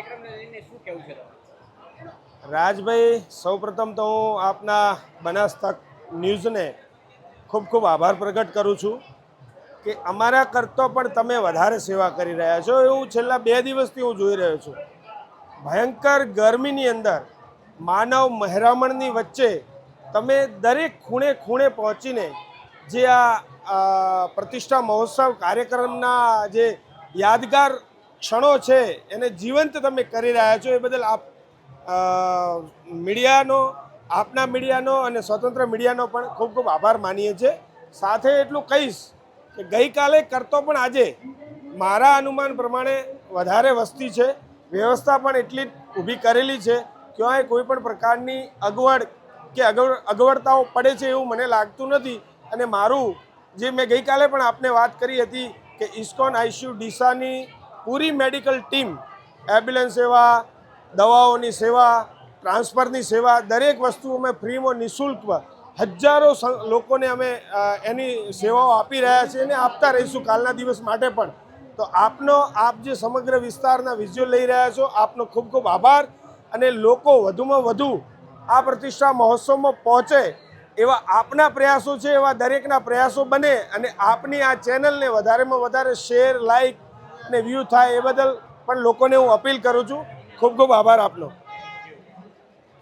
કાર્યક્રમને લઈને શું કહેવું છે રાજભાઈ, સૌપ્રથમ તો હું આપના બનાસ તક ન્યૂઝને ખૂબ ખૂબ આભાર પ્રગટ કરું છું કે અમારા કરતો પણ તમે વધારે સેવા કરી રહ્યા છો. એવું છેલ્લા 2 દિવસથી હું જોઈ રહ્યો છું. ભયંકર ગરમીની અંદર માનવ મહેરામણની વચ્ચે તમે દરેક ખૂણે ખૂણે પહોંચીને જે આ પ્રતિષ્ઠા મહોત્સવ કાર્યક્રમના જે યાદગાર ક્ષણો છે એને જીવંત તમે કરી રહ્યા છો. એ બદલ આપ મીડિયાનો, આપના મીડિયાનો અને સ્વતંત્ર મીડિયાનો પણ ખૂબ ખૂબ આભાર માનીએ છીએ. સાથે એટલું કહીશ કે ગઈકાલે કરતો પણ આજે મારા અનુમાન પ્રમાણે વધારે વસ્તી છે. વ્યવસ્થા પણ એટલી ઊભી કરેલી છે. ક્યાંય કોઈ પણ પ્રકારની અગવડ કે અગવડતાઓ પડે છે એવું મને લાગતું નથી. અને મારું જે મેં ગઈકાલે પણ આપને વાત કરી હતી કે ઇસ્કોન આઈસીયુ ડીસાની પૂરી મેડિકલ ટીમ, એમ્બ્યુલન્સ સેવા, દવાઓની સેવા, ટ્રાન્સફરની સેવા, દરેક વસ્તુ અમે ફ્રીમાં નિઃશુલ્ક હજારો લોકોને અમે એની સેવાઓ આપી રહ્યા છીએ અને આપતા રહીશું કાલના દિવસ માટે પણ. તો આપ જે સમગ્ર વિસ્તારના વિઝ્યુઅલ લઈ રહ્યા છો, આપનો ખૂબ ખૂબ આભાર. અને લોકો વધુમાં વધુ આ પ્રતિષ્ઠા મહોત્સવમાં પહોંચે એવા આપના પ્રયાસો છે, એવા દરેકના પ્રયાસો બને અને આપની આ ચેનલને વધારેમાં વધારે શેર, લાઈક અને વ્યૂ થાય એ બદલ પણ લોકોને હું અપીલ કરું છું. ખૂબ ખૂબ આભાર આપનો.